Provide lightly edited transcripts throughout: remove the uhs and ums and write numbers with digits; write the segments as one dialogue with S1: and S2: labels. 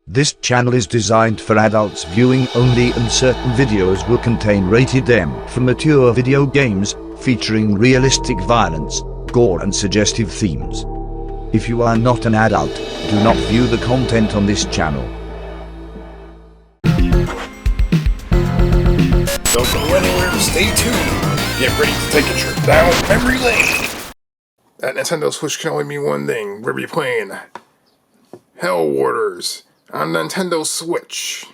S1: This channel is designed for adults viewing only, and certain videos will contain rated M for mature video games, featuring realistic violence, gore and suggestive themes. If you are not an adult, do not view the content on this channel.
S2: Don't go anywhere, stay tuned. Get ready to take a trip down memory lane. That Nintendo Switch can only mean one thing. We'll be playing Hell Warders on Nintendo Switch.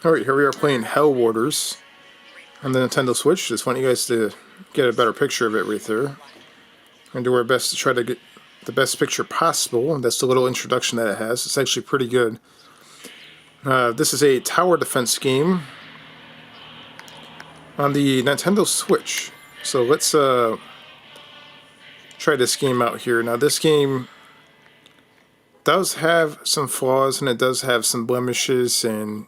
S2: Alright, here we are playing Hell Warders on the Nintendo Switch. Just want you guys to get a better picture of it right there. I'm going to do our best to try to get the best picture possible. That's the little introduction that it has. It's actually pretty good. This is a tower defense game on the Nintendo Switch. So let's try this game out here. Now this game does have some flaws and it does have some blemishes and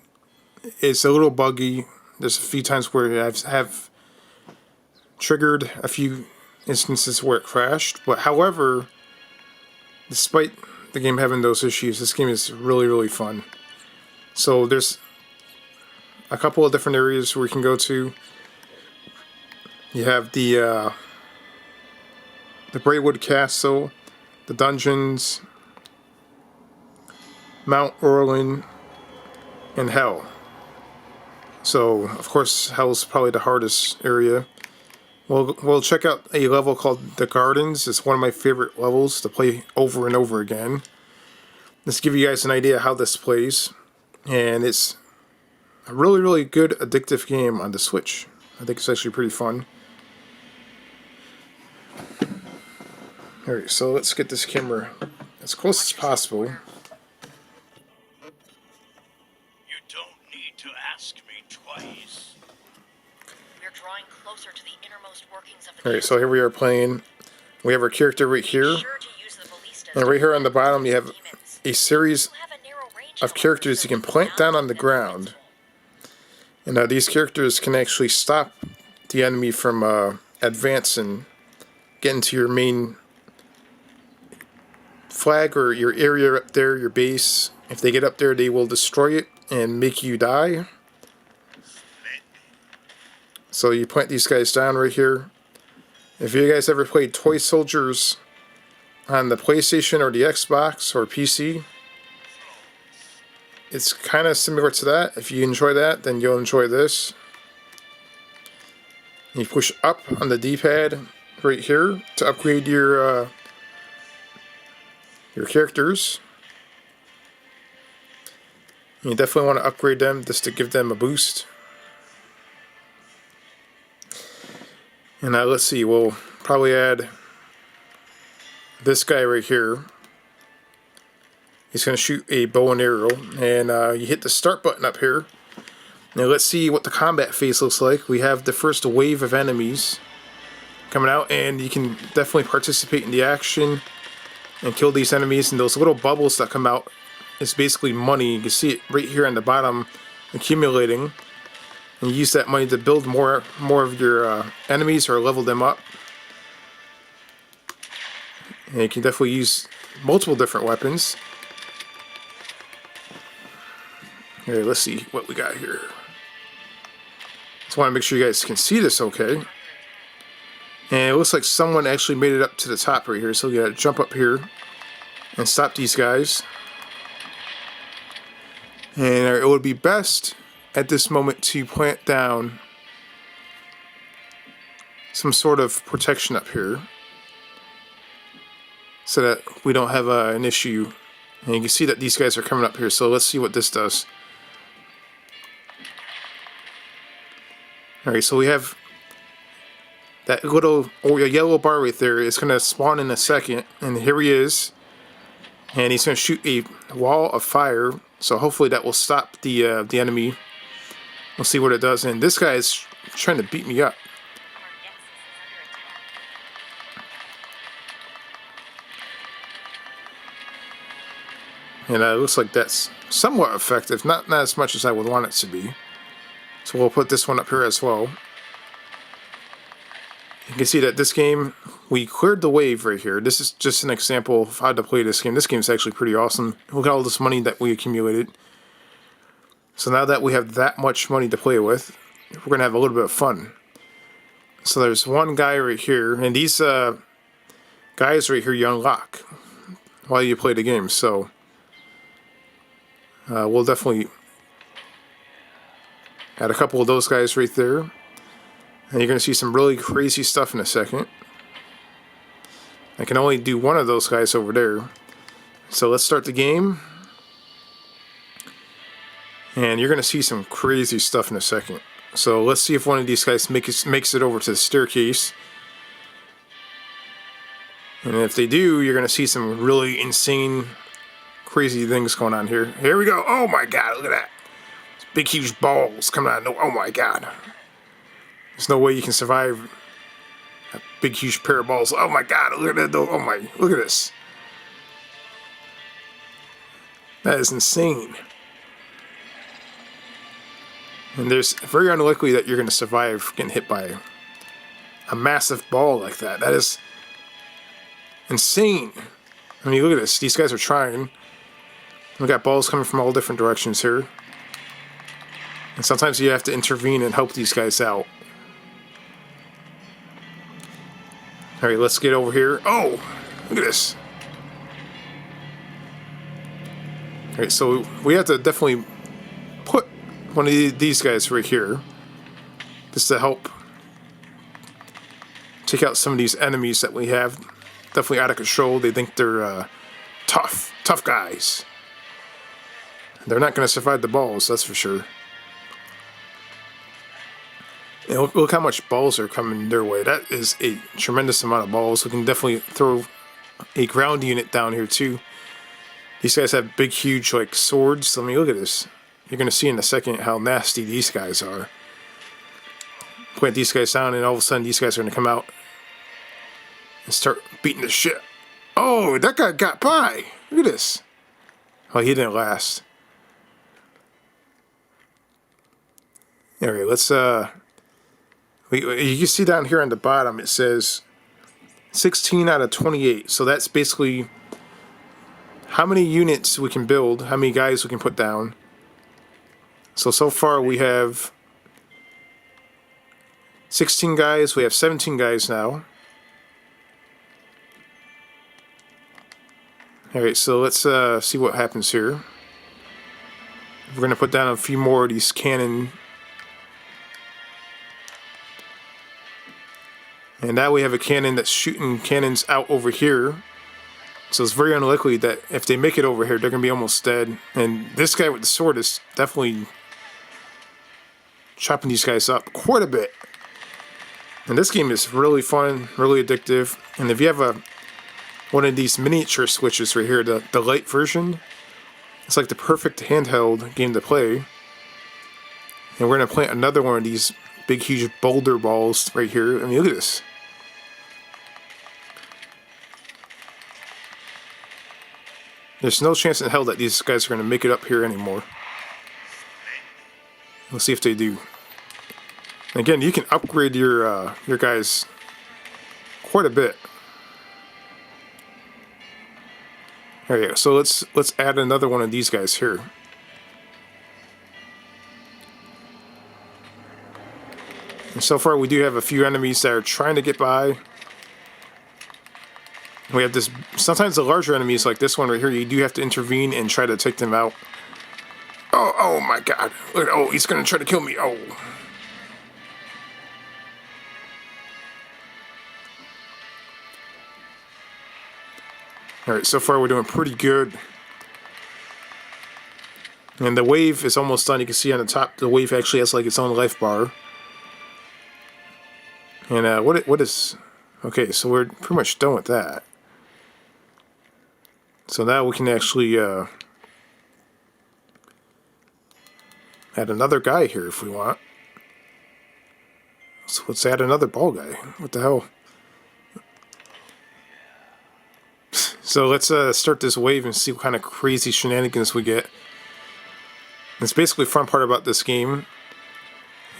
S2: it's a little buggy. There's a few times where I have triggered a few instances where it crashed, but however, despite the game having those issues, this game is really fun. So there's a couple of different areas where we can go to. You have the Braywood Castle, the dungeons, Mount Orlin, and Hell. So, of course, Hell's probably the hardest area. We'll check out a level called The Gardens. It's one of my favorite levels to play over and over again. Let's give you guys an idea how this plays. And it's a really good addictive game on the Switch. I think it's actually pretty fun. Alright, so let's get this camera as close as possible. Alright, so here we are playing. We have our character right here. And right here on the bottom you have a series of characters you can plant down on the ground. And these characters can actually stop the enemy from advancing, getting to your main flag or your area up there, your base. If they get up there, they will destroy it and make you die. So you plant these guys down right here. If you guys ever played Toy Soldiers on the PlayStation or the Xbox or PC, it's kind of similar to that. If you enjoy that, then you'll enjoy this. You push up on the D-pad right here to upgrade your characters. You definitely want to upgrade them just to give them a boost. And let's see, we'll probably add this guy right here. He's going to shoot a bow and arrow, and you hit the start button up here. Now let's see what the combat phase looks like. We have the first wave of enemies coming out, and you can definitely participate in the action and kill these enemies. And those little bubbles that come out is basically money. You can see it right here on the bottom accumulating. And you use that money to build more of your enemies or level them up. And you can definitely use multiple different weapons. Here, let's see what we got here. Just want to make sure you guys can see this okay. And it looks like someone actually made it up to the top right here. So you gotta jump up here and stop these guys. And it would be best at this moment to plant down some sort of protection up here so that we don't have an issue. And you can see that these guys are coming up here, so let's see what this does. Alright, so we have that little yellow bar right there. It's going to spawn in a second, and here he is. And he's going to shoot a wall of fire, so hopefully that will stop the enemy. We'll see what it does. And this guy is trying to beat me up. And it looks like that's somewhat effective. Not as much as I would want it to be. So we'll put this one up here as well. You can see that this game, we cleared the wave right here. This is just an example of how to play this game. This game is actually pretty awesome. Look at all this money that we accumulated. So now that we have that much money to play with, we're going to have a little bit of fun. So there's one guy right here, and these guys right here you unlock while you play the game. So we'll definitely add a couple of those guys right there. And you're going to see some really crazy stuff in a second. I can only do one of those guys over there. So let's start the game. And you're going to see some crazy stuff in a second. So let's see if one of these guys makes it over to the staircase. And if they do, you're going to see some really insane, crazy things going on here. Here we go. Oh my God, look at that. Big, huge balls coming out. Oh my God. There's no way you can survive a big, huge pair of balls. Oh my God, look at that. Oh my, look at this. That is insane. And there's very unlikely that you're going to survive getting hit by a massive ball like that. That is insane. I mean, look at this. These guys are trying. We got balls coming from all different directions here. And sometimes you have to intervene and help these guys out. Alright, let's get over here. Oh, look at this. Alright, so we have to definitely put one of these guys right here just to help take out some of these enemies that we have. Definitely out of control. They think they're tough guys. They're not going to survive the balls, that's for sure. And look how much balls are coming their way. That is a tremendous amount of balls. We can definitely throw a ground unit down here too. These guys have big, huge like swords. I mean, look at this. You're going to see in a second how nasty these guys are. Plant these guys down and all of a sudden these guys are going to come out and start beating the shit. Oh, that guy got by. Look at this. Oh, he didn't last. Alright, let's you can see down here on the bottom it says 16 out of 28. So that's basically how many units we can build, how many guys we can put down. So far we have 16 guys, we have 17 guys now. Alright, so let's see what happens here. We're going to put down a few more of these cannon. And now we have a cannon that's shooting cannons out over here. So it's very unlikely that if they make it over here, they're going to be almost dead. And this guy with the sword is definitely chopping these guys up quite a bit. And this game is really fun, really addictive. And if you have one of these miniature switches right here, the light version, it's like the perfect handheld game to play. And we're going to plant another one of these big, huge boulder balls right here. I mean, look at this. There's no chance in hell that these guys are going to make it up here anymore. We'll see if they do. Again, you can upgrade your guys quite a bit. Alright, so let's add another one of these guys here. And so far we do have a few enemies that are trying to get by. We have this, sometimes the larger enemies like this one right here, you do have to intervene and try to take them out. Oh my God. Look, oh, he's going to try to kill me. Oh. Alright, so far we're doing pretty good. And the wave is almost done. You can see on the top, the wave actually has like its own life bar. And what is... Okay, so we're pretty much done with that. So now we can actually add another guy here if we want. So let's add another ball guy. What the hell? So let's start this wave and see what kind of crazy shenanigans we get. It's basically the fun part about this game.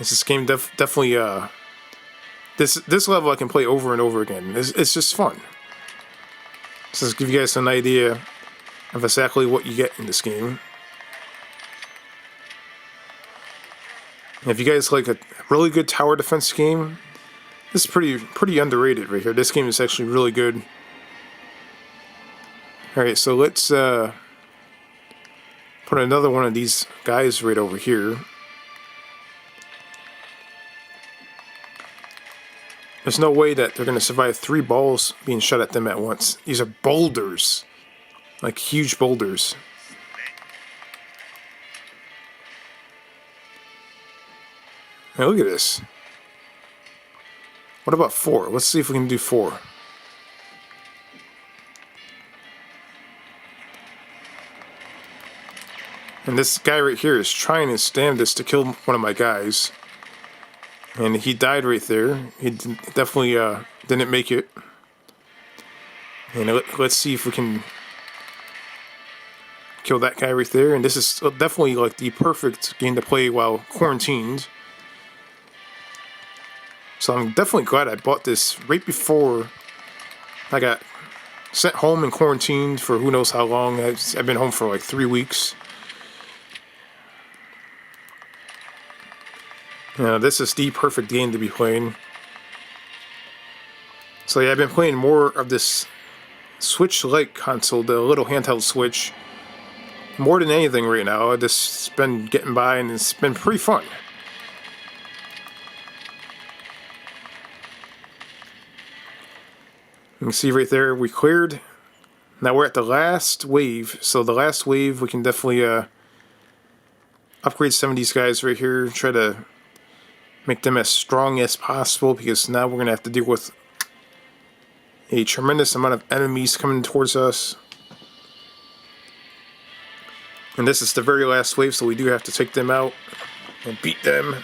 S2: This game definitely This level I can play over and over again. It's just fun. So just give you guys an idea of exactly what you get in this game. And if you guys like a really good tower defense game, this is pretty underrated right here. This game is actually really good. Alright, so let's put another one of these guys right over here. There's no way that they're going to survive 3 balls being shot at them at once. These are boulders. Like huge boulders. Hey, look at this. What about 4? Let's see if we can do 4. And this guy right here is trying his damnedest to kill one of my guys. And he died right there. He definitely didn't make it. And let's see if we can kill that guy right there. And this is definitely like the perfect game to play while quarantined. So I'm definitely glad I bought this right before I got sent home and quarantined for who knows how long. I've been home for like 3 weeks. This is the perfect game to be playing. So yeah, I've been playing more of this Switch-like console, the little handheld Switch, more than anything right now. I've just been getting by and it's been pretty fun. You can see right there, we cleared. Now we're at the last wave. So the last wave, we can definitely upgrade some of these guys right here. Try to make them as strong as possible, because now we're going to have to deal with a tremendous amount of enemies coming towards us. And this is the very last wave, so we do have to take them out and beat them.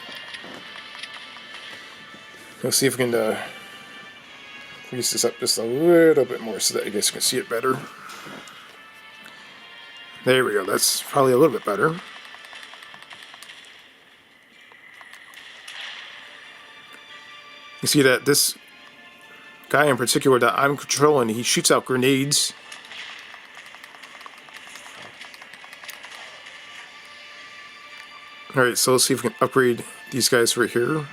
S2: Let's see if we can increase this up just a little bit more so that you guys can see it better. There we go, that's probably a little bit better. You see that this guy in particular that I'm controlling, he shoots out grenades. Alright, so let's see if we can upgrade these guys right here.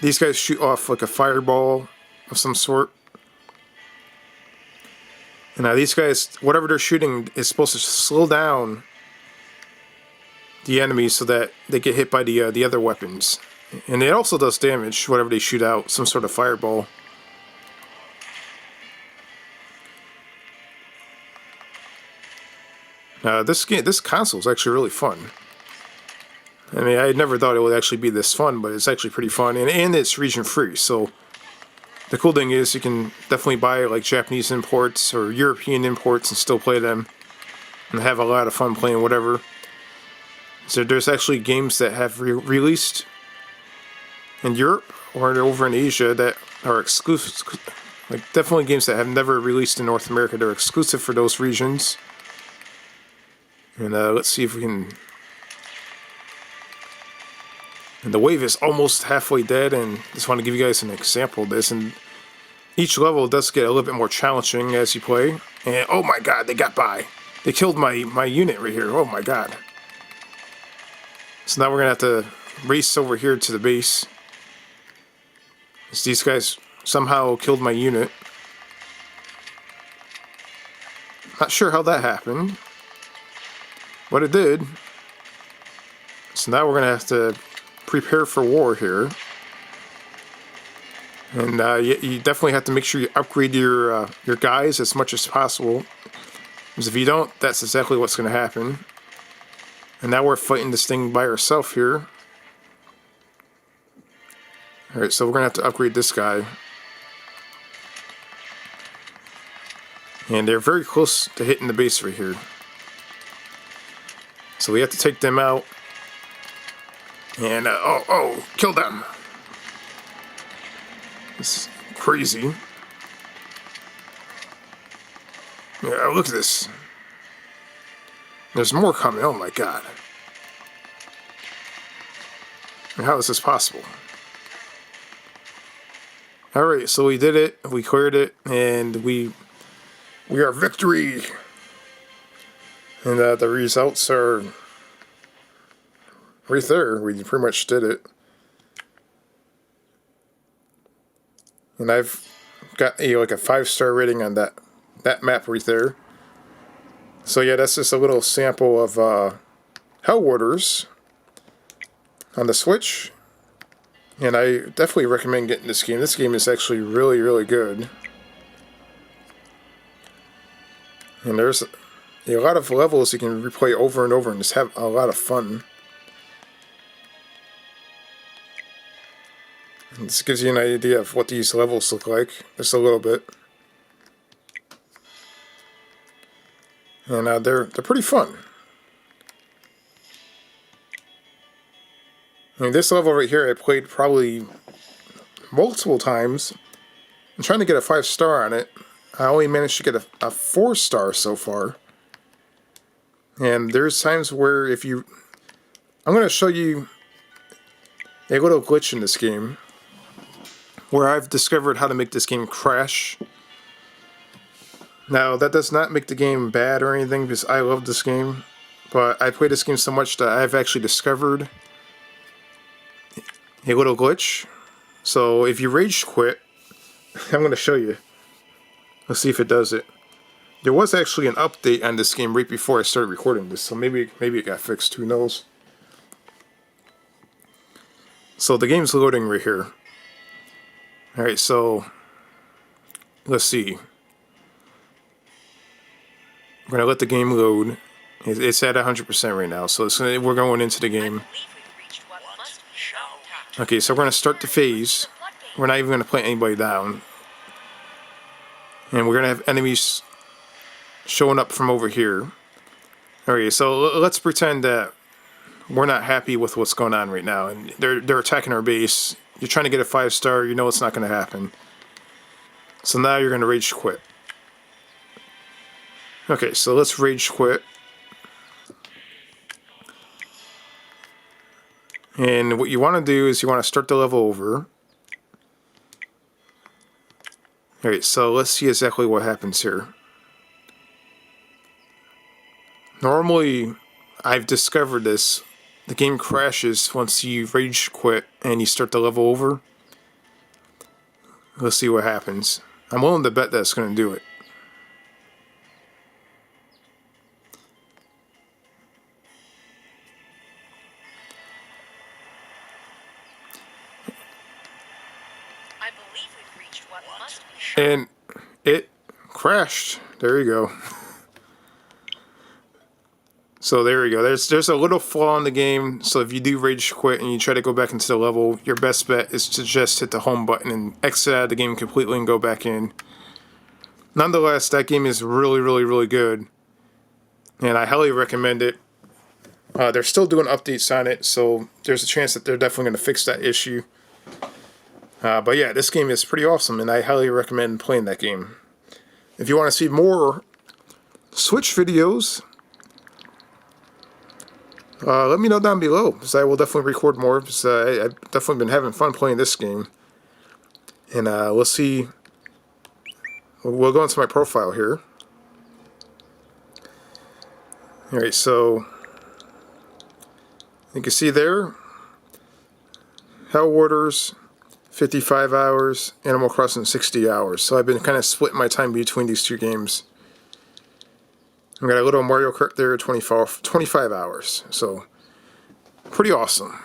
S2: These guys shoot off like a fireball of some sort. And now these guys, whatever they're shooting is supposed to slow down the enemies so that they get hit by the other weapons. And it also does damage, whatever they shoot out, some sort of fireball. This console is actually really fun. I mean, I never thought it would actually be this fun, but it's actually pretty fun, and it's region free. So the cool thing is you can definitely buy like Japanese imports or European imports and still play them and have a lot of fun playing whatever. So there's actually games that have released in Europe or over in Asia that are exclusive, like definitely games that have never released in North America. They're exclusive for those regions. And let's see if we can. And the wave is almost halfway dead, and just want to give you guys an example of this. And each level does get a little bit more challenging as you play. And oh my god, they got by. They killed my unit right here. Oh my god. So now we're gonna have to race over here to the base. These guys somehow killed my unit. Not sure how that happened, but it did. So now we're going to have to prepare for war here. And you definitely have to make sure you upgrade your guys as much as possible. Because if you don't, that's exactly what's going to happen. And now we're fighting this thing by ourselves here. Alright, so we're going to have to upgrade this guy. And they're very close to hitting the base right here. So we have to take them out. And, kill them. This is crazy. Yeah, look at this. There's more coming, oh my god. And how is this possible? Alright, so we did it, we cleared it, and we are victory! And the results are right there. We pretty much did it. And I've got like a 5-star rating on that map right there. So yeah, that's just a little sample of Hell Warders on the Switch. And I definitely recommend getting this game. This game is actually really, really good. And there's a lot of levels you can replay over and over and just have a lot of fun. And this gives you an idea of what these levels look like, just a little bit. And they're pretty fun. I mean, this level right here I played probably multiple times. I'm trying to get a 5-star on it. I only managed to get a 4-star so far. And there's times where if you... I'm going to show you a little glitch in this game where I've discovered how to make this game crash. Now, that does not make the game bad or anything because I love this game. But I played this game so much that I've actually discovered a little glitch. So if you rage quit, I'm going to show you. Let's see if it does it. There was actually an update on this game right before I started recording this, so maybe it got fixed, who knows. So the game's loading right here. Alright, so let's see. I'm going to let the game load. It's at 100% right now, so we're going into the game. Okay, so we're going to start the phase. We're not even going to play anybody down. And we're going to have enemies showing up from over here. Okay, so let's pretend that we're not happy with what's going on right now. And they're attacking our base. You're trying to get a 5-star, you know it's not going to happen. So now you're going to rage quit. Okay, so let's rage quit. And what you want to do is you want to start the level over. Alright, so let's see exactly what happens here. Normally, I've discovered this. The game crashes once you rage quit and you start the level over. Let's see what happens. I'm willing to bet that's going to do it.
S3: I believe we've reached what must be shown.
S2: And it crashed. There you go. So there we go. There's a little flaw in the game. So if you do rage quit and you try to go back into the level, your best bet is to just hit the home button and exit out of the game completely and go back in. Nonetheless, that game is really, really, really good. And I highly recommend it. They're still doing updates on it, so there's a chance that they're definitely going to fix that issue. But yeah, this game is pretty awesome, and I highly recommend playing that game. If you want to see more Switch videos, let me know down below, because I will definitely record more, because I've definitely been having fun playing this game. And we'll see. We'll go into my profile here. Alright, so you can see there, Hell Warders 55 hours, Animal Crossing 60 hours. So I've been kind of splitting my time between these two games. I've got a little Mario Kart there, 25 hours. So pretty awesome.